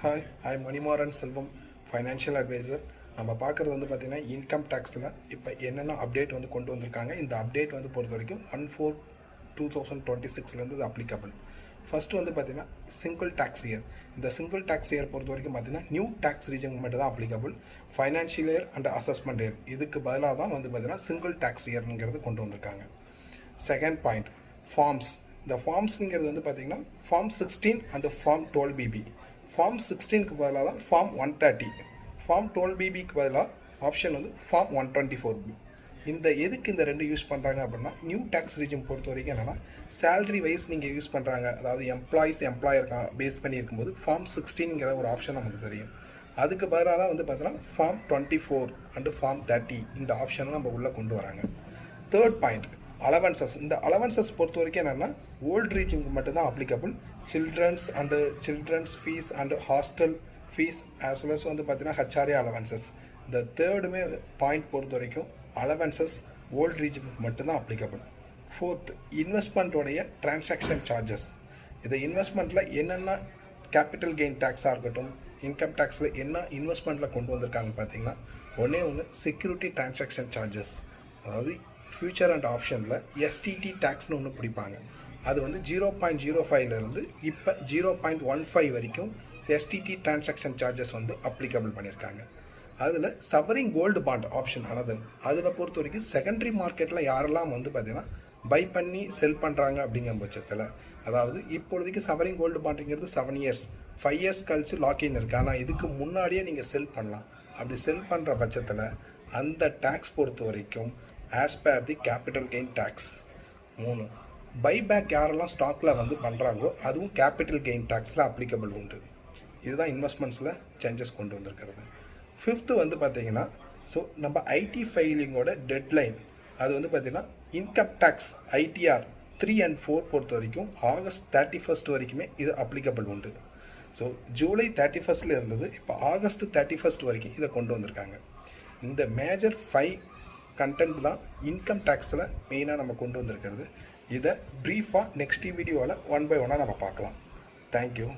Hi Manimaran செல்வம் financial advisor. நம்ம பார்க்குறது வந்து பார்த்திங்கன்னா இன்கம் டேக்ஸில் இப்போ என்னென்ன அப்டேட் வந்து கொண்டு வந்திருக்காங்க. இந்த அப்டேட் வந்து பொறுத்த வரைக்கும் 1/4/2026 இது அப்ளிகபிள். ஃபஸ்ட்டு வந்து பார்த்திங்கன்னா சிங்கிள் டேக்ஸ் இயர். இந்த சிங்கிள் டேக்ஸ் இயர் பொறுத்த வரைக்கும் பார்த்திங்கன்னா நியூ டேக்ஸ் ரீஜன் மட்டும் தான் applicable. Financial year and assessment year இதுக்கு பதிலாக தான் வந்து பார்த்திங்கன்னா சிங்கிள் டேக்ஸ் இயர்ங்கிறது கொண்டு வந்திருக்காங்க. Second point, forms. இந்த ஃபார்ம்ஸுங்கிறது வந்து பார்த்திங்கன்னா form 16 and form 12BB. Form 16க்கு பதிலாக தான் ஃபார்ம் 130, ஃபார்ம் 12BBக்கு பதிலாக ஆப்ஷன் வந்து ஃபார்ம் 124B. இந்த எதுக்கு இந்த ரெண்டு யூஸ் பண்ணுறாங்க அப்படின்னா, நியூ டேக்ஸ் ரீஜன் பொறுத்த வரைக்கும் என்னென்னா சேலரி வைஸ் நீங்கள் யூஸ் பண்ணுறாங்க, அதாவது எம்ப்ளாயர் பேஸ் பண்ணியிருக்கும்போது ஃபார்ம் 16ங்கிற ஒரு ஆப்ஷன் நமக்கு தெரியும். அதுக்கு பதிலாக தான் வந்து பார்த்தீங்கன்னா ஃபார்ம் 24 அண்டு ஃபார்ம் 30 இந்த ஆப்ஷனை நம்ம உள்ளே கொண்டு வராங்க. Third point, allowances. இந்த அலவன்சஸ் பொறுத்த வரைக்கும் என்னென்னா ஓல்டு ரீஜனுக்கு மட்டும்தான் applicable. Children's fees and hostel fees as well as வந்து பார்த்தீங்கன்னா ஹச்ஆர்ஏ அலவன்சஸ். இந்த தேர்டுமே பாயிண்ட் பொறுத்த வரைக்கும் அலவன்சஸ் ஓல்டு ரீஜனுக்கு மட்டும்தான் அப்ளிகபிள். ஃபோர்த், இன்வெஸ்ட்மெண்ட்டோடைய டிரான்சாக்ஷன் சார்ஜஸ். இந்த இன்வெஸ்ட்மெண்ட்டில் என்னென்ன கேபிட்டல் கெயின் டேக்ஸாக இருக்கட்டும், இன்கம் டேக்ஸில் என்ன இன்வெஸ்ட்மெண்ட்டில் கொண்டு வந்திருக்காங்க பார்த்தீங்கன்னா, ஒன்று செக்யூரிட்டி டிரான்சாக்ஷன் சார்ஜஸ். அதாவது ஃபியூச்சர் அண்ட் ஆப்ஷனில் எஸ்டிடி டேக்ஸ்னு ஒன்று பிடிப்பாங்க. அது வந்து 0.05லேருந்து இப்போ 0.15 வரைக்கும் எஸ்டிடி டிரான்சாக்ஷன் சார்ஜஸ் வந்து அப்ளிகபிள் பண்ணியிருக்காங்க. அதில் சவரிங் கோல்டு பாண்ட் ஆப்ஷன் ஆனது. அதில் பொறுத்த வரைக்கும் செகண்டரி மார்க்கெட்டில் யாரெல்லாம் வந்து பார்த்திங்கன்னா பை பண்ணி செல் பண்ணுறாங்க அப்படிங்கிற பட்சத்தில், அதாவது இப்பொழுதுக்கு சவரிங் கோல்டு பாண்டுங்கிறது 7 இயர்ஸ், 5 இயர்ஸ் கழிச்சு லாக்இன் இருக்குது. ஆனால் இதுக்கு முன்னாடியே நீங்கள் செல் பண்ணலாம். அப்படி செல் பண்ணுற பட்சத்தில் அந்த டேக்ஸ் பொறுத்த வரைக்கும் as per the capital gain tax. 3, buyback யாரெல்லாம் ஸ்டாக்கில் வந்து பண்ணுறாங்களோ அதுவும் கேபிட்டல் கெயின் டேக்ஸில் அப்ளிகபிள் உண்டு. இதுதான் இன்வெஸ்ட்மெண்ட்ஸில் சேஞ்சஸ் கொண்டு வந்திருக்கிறது. 5th வந்து பார்த்திங்கன்னா, ஸோ நம்ம ஐடி ஃபைலிங்கோட டெட்லைன் அது வந்து பார்த்திங்கன்னா இன்கம் டேக்ஸ் ஐடிஆர் 3 and 4 பொறுத்த வரைக்கும் ஆகஸ்ட் 31 வரைக்குமே இது அப்ளிகபிள் உண்டு. ஸோ ஜூலை 31 இருந்தது, இப்போ ஆகஸ்ட் 31 வரைக்கும் இதை கொண்டு வந்திருக்காங்க. இந்த மேஜர் 5 கண்டென்ட் தான் இன்கம் டேக்ஸில் மெயினாக நம்ம கொண்டு வந்திருக்கிறது. இதை ப்ரீஃபாக நெக்ஸ்ட் வீடியோவில் 1 by 1 நம்ம பார்க்கலாம். தேங்க்யூ.